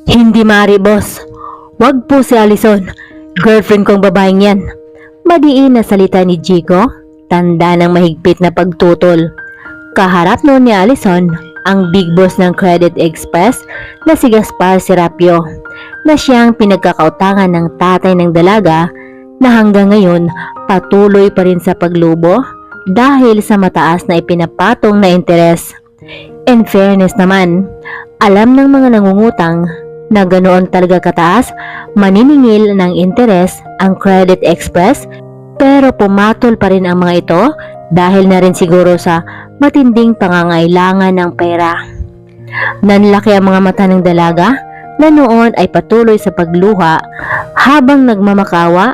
Hindi maaari, boss. Wag po si Allison. Girlfriend kong babaeng yan. Madiin na salita ni Jigo, tanda ng mahigpit na pagtutol. Kaharap noon ni Allison ang big boss ng Credit Express na si Gaspar Serapio, na siyang pinagkakautangan ng tatay ng dalaga na hanggang ngayon patuloy pa rin sa paglubo dahil sa mataas na ipinapatong na interes. In fairness naman, alam ng mga nangungutang na ganoon talaga kataas maniningil ng interes ang Credit Express, pero pumatol pa rin ang mga ito dahil na rin siguro sa matinding pangangailangan ng pera. Nanlaki ang mga mata ng dalaga na noon ay patuloy sa pagluha habang nagmamakawa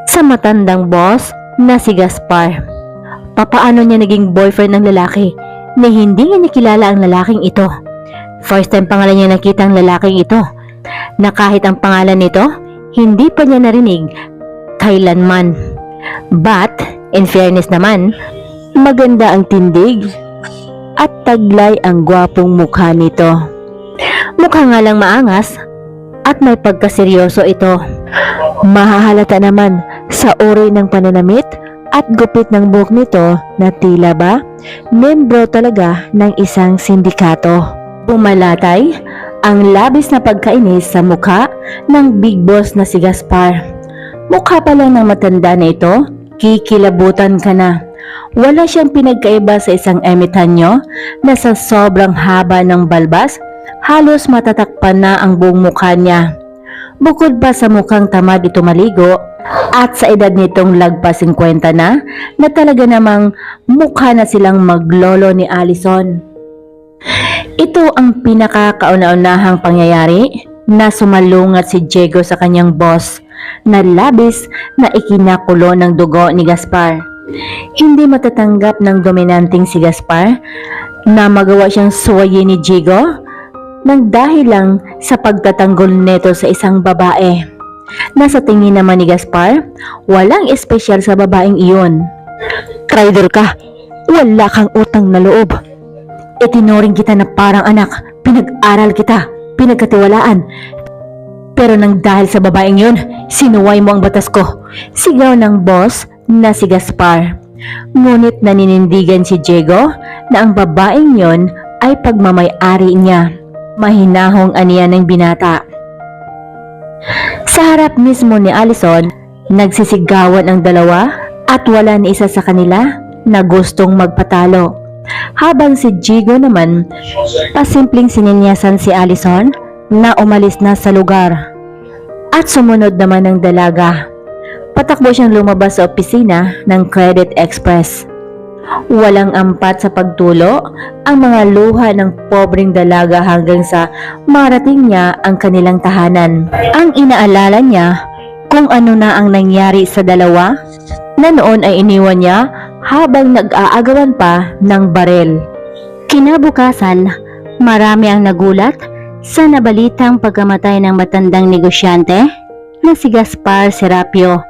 sa matandang boss na si Gaspar. Papaano niya naging boyfriend ng lalaki na hindi niya nakilala ang lalaking ito? First time pangalan niya nakita ang lalaking ito, na kahit ang pangalan nito hindi pa niya narinig kailanman. But in fairness naman, maganda ang tindig at taglay ang gwapong mukha nito. Mukha nga lang maangas at may pagkaseryoso ito. Mahahalata naman sa uri ng pananamit at gupit ng buhok nito na tila ba membro talaga ng isang sindikato. Pumalatay ang labis na pagkainis sa mukha ng big boss na si Gaspar. Mukha pa lang ng matanda na ito, kikilabutan ka na. Wala siyang pinagkaiba sa isang ermitanyo na sa sobrang haba ng balbas, halos matatakpan na ang buong mukha niya. Bukod pa sa mukhang tamad ito maligo at sa edad nitong lagpas 50 na talaga namang mukha na silang maglolo ni Allison. Ito ang pinakakauna-unahang pangyayari na sumalungat si Diego sa kanyang boss na labis na ikinakulo ng dugo ni Gaspar. Hindi matatanggap ng dominanting si Gaspar na magawa siyang suwayin ni Diego nang dahil lang sa pagtatanggol nito sa isang babae. Nasa tingin naman ni Gaspar, walang espesyal sa babaeng iyon. Traitor ka, wala kang utang na loob. Itinuring kita na parang anak, pinag-aral kita, pinagkatiwalaan. Pero nang dahil sa babaeng yun, sinuway mo ang batas ko. Sigaw ng boss na si Gaspar. Ngunit naninindigan si Diego na ang babaeng yun ay pagmamay-ari niya. Mahinahong aniya ng binata. Sa harap mismo ni Allison, nagsisigawan ang dalawa at wala ni isa sa kanila na gustong magpatalo. Habang si Diego naman, pasimpleng sininyasan si Allison na umalis na sa lugar. At sumunod naman ang dalaga. Patakbo siyang lumabas sa opisina ng Credit Express. Walang ampat sa pagtulo ang mga luha ng pobreng dalaga hanggang sa marating niya ang kanilang tahanan. Ang inaalala niya kung ano na ang nangyari sa dalawa na noon ay iniwan niya habang nag-aagawan pa ng barel. Kinabukasan, marami ang nagulat sa nabalitang pagkamatay ng matandang negosyante na si Gaspar Serapio.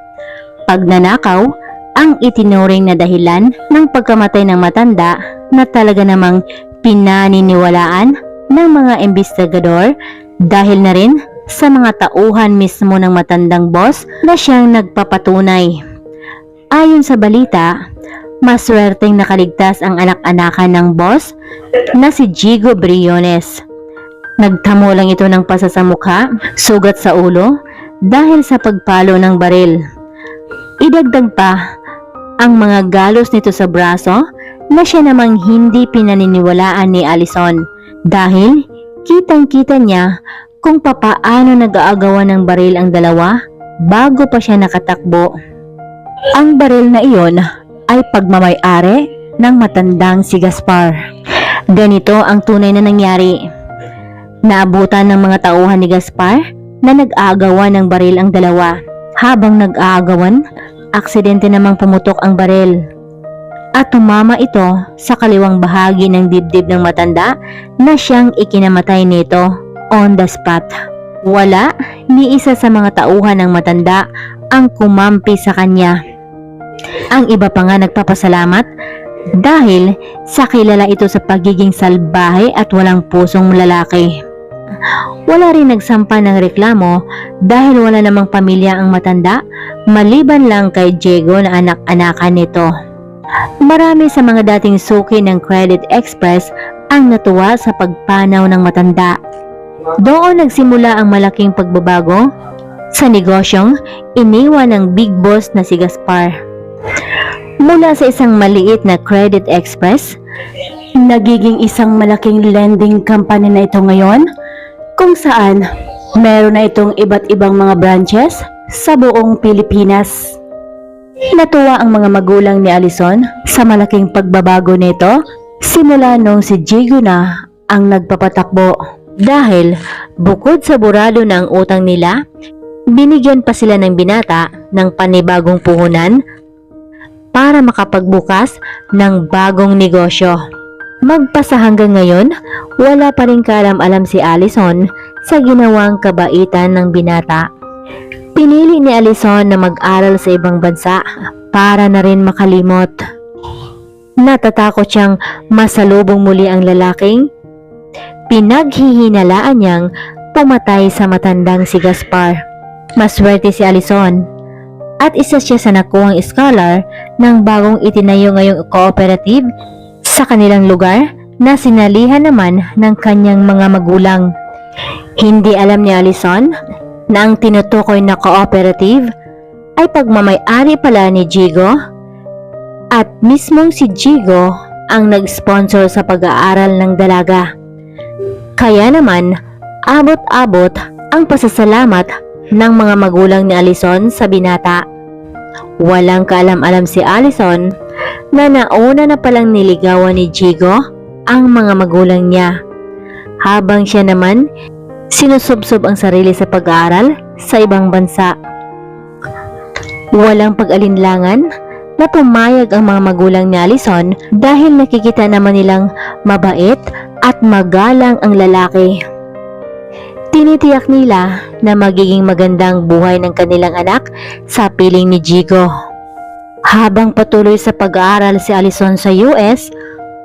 Pagnanakaw ang itinuring na dahilan ng pagkamatay ng matanda na talaga namang pinaniniwalaan ng mga investigador dahil na rin sa mga tauhan mismo ng matandang boss na siyang nagpapatunay. Ayon sa balita, maswerteng nakaligtas ang anak-anakan ng boss na si Jigo Briones. Nagtamo lang ito ng pasa sa mukha, sugat sa ulo dahil sa pagpalo ng baril. Idagdag pa ang mga galos nito sa braso na siya namang hindi pinaniniwalaan ni Allison dahil kitang-kita niya kung papaano nag-aagawan ng baril ang dalawa bago pa siya nakatakbo. Ang baril na iyon ay pagmamay-ari ng matandang si Gaspar. Ganito ang tunay na nangyari. Naabutan ng mga tauhan ni Gaspar na nag-aagawan ng baril ang dalawa. Habang nag-aagawan, aksidente namang pumutok ang baril. At tumama ito sa kaliwang bahagi ng dibdib ng matanda na siyang ikinamatay nito on the spot. Wala ni isa sa mga tauhan ng matanda ang kumampi sa kanya. Ang iba pa nga nagpapasalamat dahil sa kilala ito sa pagiging salbahe at walang pusong lalaki. Wala rin nagsampa ng reklamo dahil wala namang pamilya ang matanda maliban lang kay Diego na anak-anakan nito. Marami sa mga dating suki ng Credit Express ang natuwa sa pagpanaw ng matanda. Doon nagsimula ang malaking pagbabago sa negosyong iniwan ng big boss na si Gaspar. Mula sa isang maliit na Credit Express, nagiging isang malaking lending company na ito ngayon, kung saan meron na itong iba't ibang mga branches sa buong Pilipinas. Natuwa ang mga magulang ni Alison sa malaking pagbabago nito simula nung si Diego na ang nagpapatakbo. Dahil bukod sa burado na ang utang nila, binigyan pa sila ng binata ng panibagong puhunan para makapagbukas ng bagong negosyo. Magpasa hanggang ngayon, wala pa rin kaalam-alam si Alison sa ginawang kabaitan ng binata. Pinili ni Alison na mag-aral sa ibang bansa para na rin makalimot. Natatakot siyang masalubong muli ang lalaking pinaghihinalaan niyang pumatay sa matandang si Gaspar. Maswerte si Alison at isa siya sa nakuhang scholar ng bagong itinayo ngayong cooperative sa kanilang lugar na sinalihan naman ng kanyang mga magulang. Hindi alam ni Alison na ang tinutukoy na cooperative ay pagmamay-ari pala ni Diego at mismong si Diego ang nag-sponsor sa pag-aaral ng dalaga. Kaya naman, abot-abot ang pasasalamat ng mga magulang ni Alison sa binata. Walang kaalam-alam si Alison na nauna na palang niligawan ni Diego ang mga magulang niya, habang siya naman sinusubsob ang sarili sa pag-aaral sa ibang bansa. Walang pag-alinlangan na pumayag ang mga magulang ni Alison dahil nakikita naman nilang mabait at magalang ang lalaki. Tinitiyak nila na magiging magandang buhay ng kanilang anak sa piling ni Diego. Habang patuloy sa pag-aaral si Alison sa US,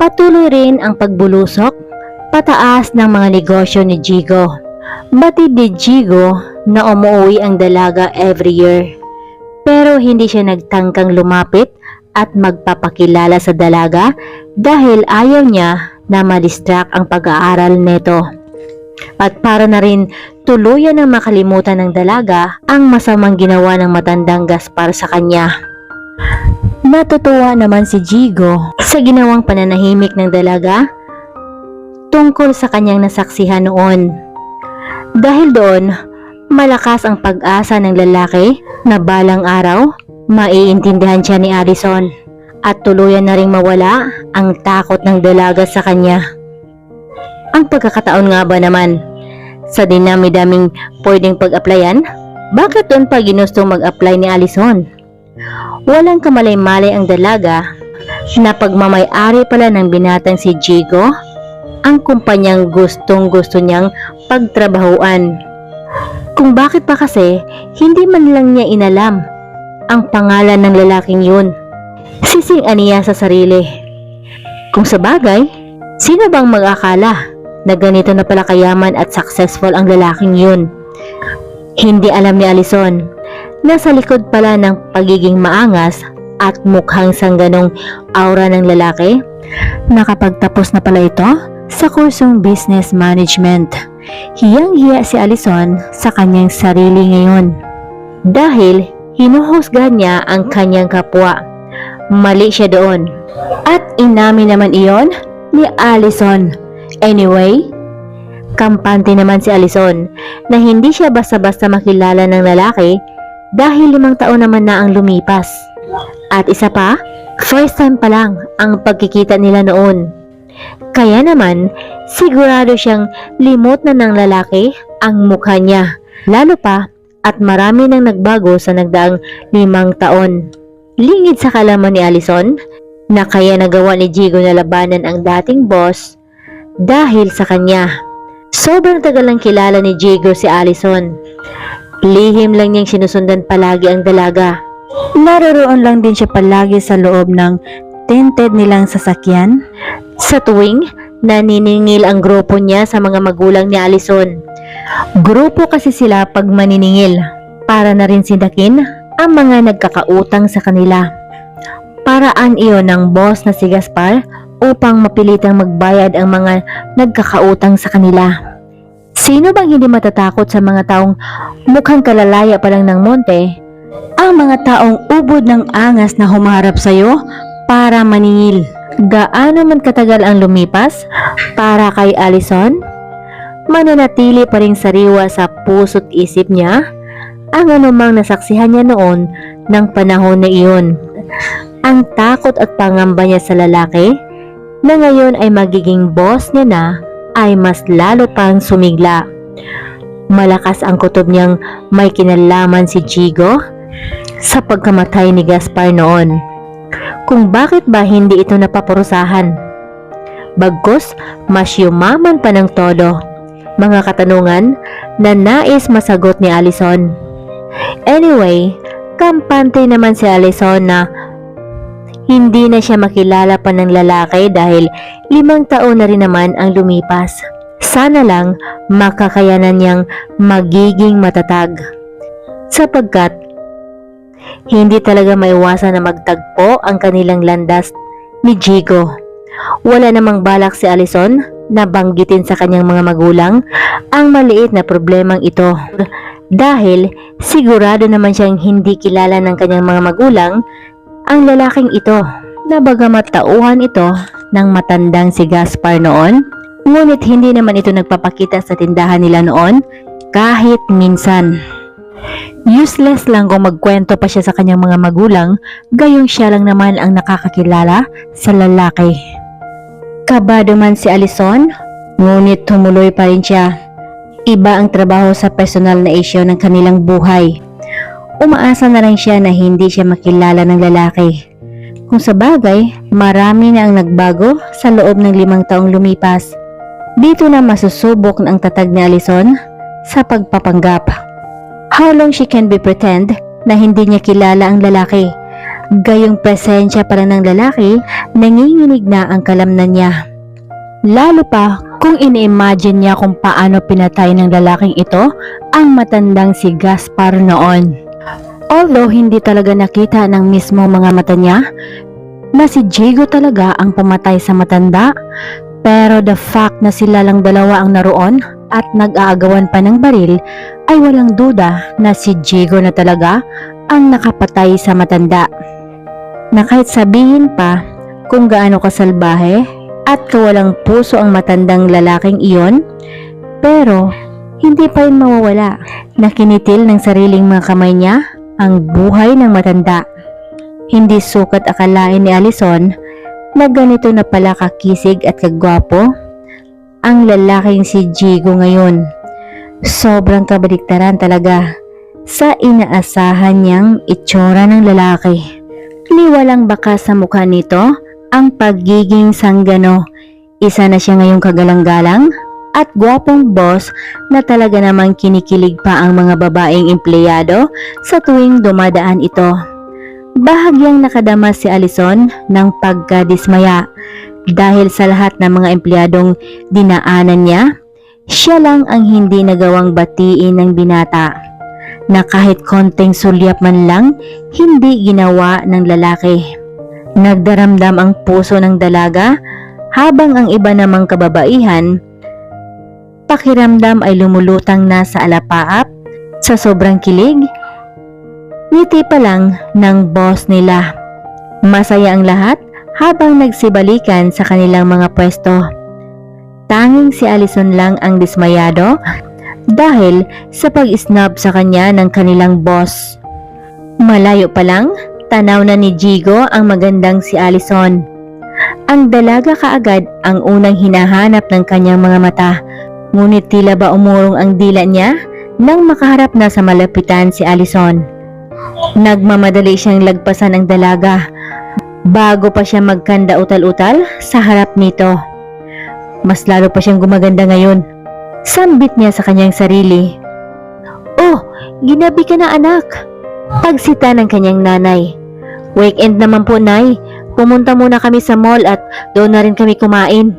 patuloy rin ang pagbulusok pataas ng mga negosyo ni Diego. Batid ni Diego na umuwi ang dalaga every year, pero hindi siya nagtangkang lumapit at magpapakilala sa dalaga dahil ayaw niya na ma-distract ang pag-aaral nito. At para na rin tuluyan ng makalimutan ng dalaga ang masamang ginawa ng matandang Gaspar sa kanya. Natutuwa naman si Diego sa ginawang pananahimik ng dalaga tungkol sa kanyang nasaksihan noon. Dahil doon, malakas ang pag-asa ng lalaki na balang araw, maiintindihan siya ni Alison at tuluyan na ring mawala ang takot ng dalaga sa kanya. Ang pagkakataon nga ba naman, sa dinami-daming pwedeng pag-applyan, bakit doon pa ginustong mag-apply ni Alison? Walang kamalay-malay ang dalaga na pagmamay-ari pala ng binatang si Diego ang kumpanyang gustong-gusto niyang pagtrabahuan. Kung bakit pa kasi hindi man lang niya inalam ang pangalan ng lalaking yun. Sising-aniya sa sarili. Kung sa bagay, sino bang mag-akala na ganito na pala kayaman at successful ang lalaking yun? Hindi alam ni Alison na sa likod pala ng pagiging maangas at mukhang sangganong aura ng lalaki, nakapagtapos na pala ito sa kursong business management. Hiyang-hiya si Alison sa kanyang sarili ngayon dahil hinuhusgahan niya ang kanyang kapwa. Mali siya doon at inamin naman iyon ni Alison. Anyway, kampante naman si Alison na hindi siya basta-basta makilala ng lalaki dahil 5 taon naman na ang lumipas. At isa pa, first time pa lang ang pagkikita nila noon. Kaya naman, sigurado siyang limot na ng lalaki ang mukha niya. Lalo pa at marami nang nagbago sa nagdaang 5 taon. Lingid sa kalaman ni Alison na kaya nagawa ni Diego na labanan ang dating boss dahil sa kanya. Sobrang tagal lang kilala ni Diego si Alison. Lihim lang niyang sinusundan palagi ang dalaga. Naroroon lang din siya palagi sa loob ng tinted nilang sasakyan sa tuwing naniningil ang grupo niya sa mga magulang ni Alison. Grupo kasi sila pag maniningil para na rin sindakin ang mga nagkakautang sa kanila. Paraan iyon ng boss na si Gaspar upang mapilitang magbayad ang mga nagkakautang sa kanila. Sino bang hindi matatakot sa mga taong mukhang kalalaya pa lang ng monte? Ang mga taong ubod ng angas na humarap sa iyo para maningil. Gaano man katagal ang lumipas para kay Allison, mananatili pa ring sariwa sa puso't isip niya ang anumang nasaksihan niya noon ng panahon na iyon. Ang takot at pangamba niya sa lalaki na ngayon ay magiging boss niya na ay mas lalo pang sumigla. Malakas ang kutob niyang may kinalaman si Jigo sa pagkamatay ni Gaspar noon. Kung bakit ba hindi ito napaparusahan? Bagkus, mas yumaman pa ng todo. Mga katanungan na nais masagot ni Allison. Anyway, kampante naman si Allison na hindi na siya makilala pa ng lalaki dahil 5 taon na rin naman ang lumipas. Sana lang makakayanan niyang magiging matatag. Sapagkat hindi talaga maiwasan na magtagpo ang kanilang landas ni Jigo. Wala namang balak si Allison na banggitin sa kanyang mga magulang ang maliit na problemang ito. Dahil sigurado naman siyang hindi kilala ng kanyang mga magulang ang lalaking ito, na bagamat tauhan ito ng matandang si Gaspar noon, ngunit hindi naman ito nagpapakita sa tindahan nila noon kahit minsan. Useless lang kung magkwento pa siya sa kanyang mga magulang, gayong siya lang naman ang nakakakilala sa lalaki. Kabado man si Allison, ngunit tumuloy pa rin siya. Iba ang trabaho sa personal na isyu ng kanilang buhay. Umaasa na lang siya na hindi siya makilala ng lalaki. Kung sa bagay, marami na ang nagbago sa loob ng 5 taong lumipas. Dito na masusubok ang tatag ni Allison sa pagpapanggap. How long she can be pretend na hindi niya kilala ang lalaki? Gayong presensya pa lang ng lalaki, nanginginig na ang kalamnan niya. Lalo pa kung ini-imagine niya kung paano pinatay ng lalaking ito ang matandang si Gaspar noon. Although hindi talaga nakita ng mismo mga mata niya na si Jigo talaga ang pumatay sa matanda, pero the fact na sila lang dalawa ang naroon at nag-aagawan pa ng baril ay walang duda na si Jigo na talaga ang nakapatay sa matanda. Na kahit sabihin pa kung gaano kasalbahe at kawalang puso ang matandang lalaking iyon, pero hindi pa rin mawawala na kinitil ng sariling mga kamay niya ang buhay ng matanda. Hindi sukat akalain ni Allison na ganito na pala kakisig at kagwapo ang lalaking si Jigo ngayon. Sobrang kabaliktaran talaga sa inaasahan niyang itsura ng lalaki. Liwalang baka sa mukha nito ang pagiging sanggano. Isa na siya ngayong kagalang-galang at gwapong boss na talaga namang kinikilig pa ang mga babaeng empleyado sa tuwing dumadaan ito. Bahagyang nakadama si Allison ng pagkadismaya dahil sa lahat ng mga empleyadong dinaanan niya, siya lang ang hindi nagawang batiin ng binata na kahit konting sulyap man lang hindi ginawa ng lalaki. Nagdaramdam ang puso ng dalaga habang ang iba namang kababaihan pakiramdam ay lumulutang na sa alapaap sa sobrang kilig. Ngiti pa lang ng boss nila. Masaya ang lahat habang nagsibalikan sa kanilang mga pwesto. Tanging si Allison lang ang dismayado dahil sa pag-snub sa kanya ng kanilang boss. Malayo pa lang, tanaw na ni Jigo ang magandang si Allison. Ang dalaga kaagad ang unang hinahanap ng kanyang mga mata. Ngunit tila ba umurong ang dila niya nang makaharap na sa malapitan si Allison. Nagmamadali siyang lagpasan ang dalaga bago pa siya magkanda utal-utal sa harap nito. Mas lalo pa siyang gumaganda ngayon. Sambit niya sa kanyang sarili. "Oh, ginabi ka na anak." Pagsita ng kanyang nanay. "Weekend naman po, Nay. Pumunta muna kami sa mall at doon na rin kami kumain."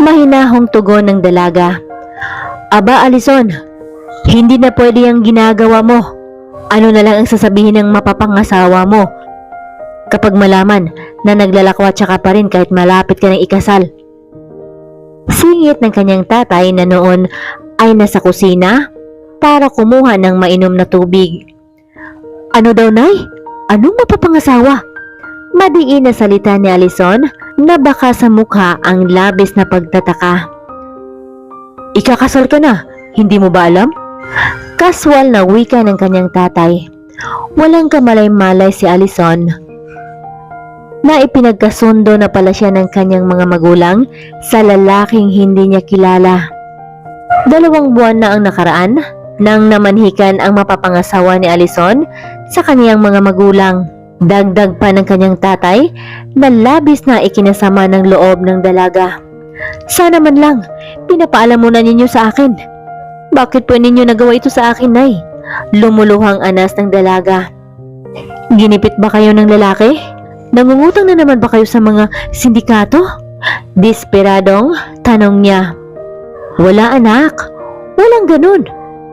Mahinahong tugon ng dalaga. Aba, Alison, hindi na pwede ang ginagawa mo. Ano na lang ang sasabihin ng mapapangasawa mo kapag malaman na naglalakwatsa ka pa rin kahit malapit ka ng ikasal? Singit ng kanyang tatay na noon ay nasa kusina para kumuha ng mainom na tubig. Ano daw, Nay? Anong mapapangasawa? Madiin na salita ni Alison na baka sa mukha ang labis na pagtataka. Ikakasal ka na, hindi mo ba alam? Kaswal na wika ng kanyang tatay. Walang kamalay-malay si Alison na ipinagkasundo na pala siya ng kanyang mga magulang sa lalaking hindi niya kilala. 2 buwan na ang nakaraan nang namanhikan ang mapapangasawa ni Alison sa kaniyang mga magulang. Dagdag pa ng kanyang tatay na labis na ikinasama ng loob ng dalaga. Sana man lang, pinapaalam muna ninyo sa akin. Bakit po ninyo nagawa ito sa akin, Nay? Lumuluhang anas ng dalaga. Ginipit ba kayo ng lalaki? Nangungutang na naman ba kayo sa mga sindikato? Desperadong tanong niya. Wala, anak. Walang ganun.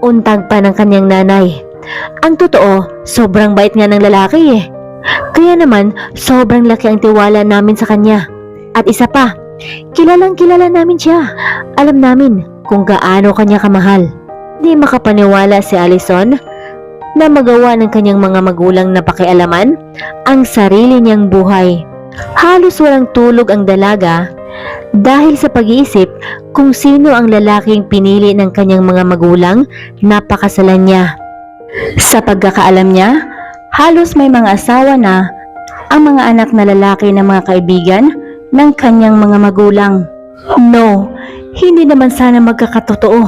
Untag pa ng kanyang nanay. Ang totoo, sobrang bait nga ng lalaki eh. Kaya naman, sobrang laki ang tiwala namin sa kanya. At isa pa, kilalang kilala namin siya. Alam namin kung gaano kanya kamahal. Di makapaniwala si Alison na magawa ng kanyang mga magulang na pakialaman ang sarili niyang buhay. Halos walang tulog ang dalaga dahil sa pag-iisip kung sino ang lalaking pinili ng kanyang mga magulang na pakasalan niya. Sa pagkakaalam niya, halos may mga asawa na ang mga anak na lalaki ng mga kaibigan ng kanyang mga magulang. No, hindi naman sana magkakatotoo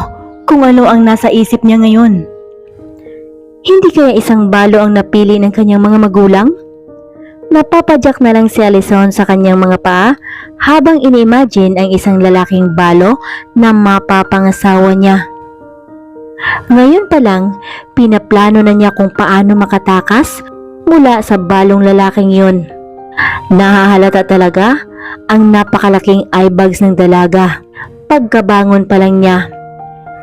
kung ano ang nasa isip niya ngayon. Hindi kaya isang balo ang napili ng kanyang mga magulang? Napapadyak na lang si Alison sa kanyang mga paa habang ini-imagine ang isang lalaking balo na mapapangasawa niya. Ngayon pa lang, pinaplano na niya kung paano makatakas mula sa balong lalaking yun. Nahahalata talaga ang napakalaking eyebags ng dalaga. Pagkabangon pa lang niya,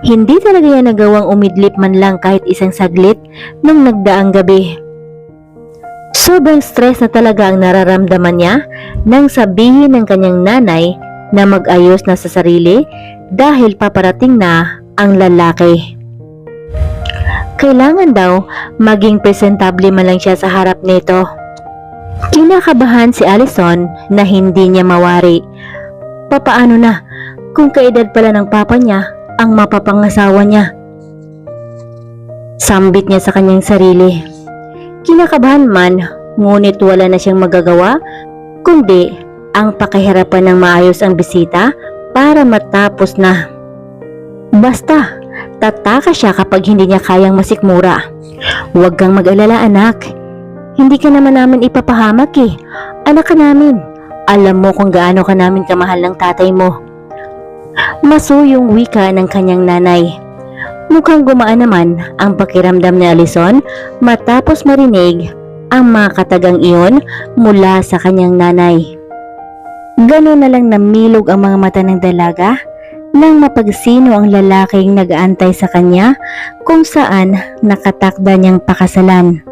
hindi talaga yan nagawang umidlip man lang kahit isang saglit nung nagdaang gabi. Sobrang stress na talaga ang nararamdaman niya nang sabihin ng kanyang nanay na mag-ayos na sa sarili dahil paparating na ang lalaki. Kailangan daw maging presentable man lang siya sa harap nito. Kinakabahan si Alison na hindi niya mawari. Papaano na kung kaedad pala ng papa niya ang mapapangasawa niya? Sambit niya sa kanyang sarili. Kinakabahan man, ngunit wala na siyang magagawa kundi ang pakihirapan ng maayos ang bisita para matapos na. Basta, tataka siya kapag hindi niya kayang masikmura. Huwag kang mag-alala, anak. Hindi ka naman namin ipapahamak eh. Anak ka namin. Alam mo kung gaano ka namin kamahal ng tatay mo. Masuyong wika ng kanyang nanay. Mukhang gumaan naman ang pakiramdam ni Alison matapos marinig ang mga katagang iyon mula sa kanyang nanay. Gano'n na lang namilog ang mga mata ng dalaga nang mapagsino ang lalaking nag-aantay sa kanya kung saan nakatakda niyang pakasalan.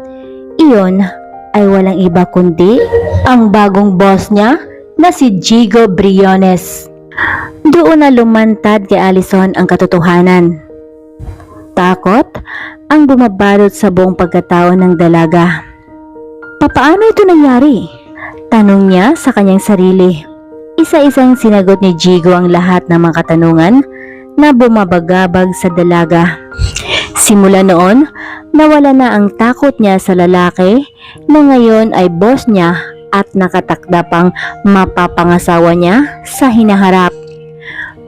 Iyon ay walang iba kundi ang bagong boss niya na si Jigo Briones. Doon na lumantad kay Alison ang katotohanan. Takot ang bumabalot sa buong pagkatao ng dalaga. Papaano ito nangyari? Tanong niya sa kanyang sarili. Isa-isang sinagot ni Jigo ang lahat ng mga katanungan na bumabagabag sa dalaga. Simula noon, nawala na ang takot niya sa lalaki na ngayon ay boss niya at nakatakda pang mapapangasawa niya sa hinaharap.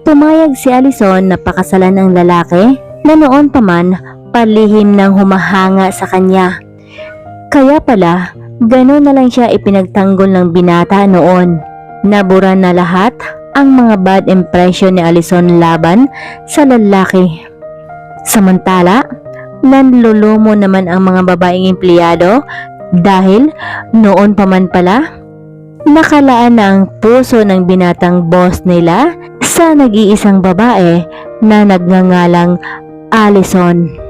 Pumayag si Alison na pakasalan ng lalaki na noon pa man palihim nang humahanga sa kanya. Kaya pala, gano'n na lang siya ipinagtanggol ng binata noon. Nabura na lahat ang mga bad impression ni Alison laban sa lalaki. Samantala, nanlulumo naman ang mga babaeng empleyado dahil noon pa man pala, nakalaan na ang puso ng binatang boss nila sa nag-iisang babae na nagngangalang Allison.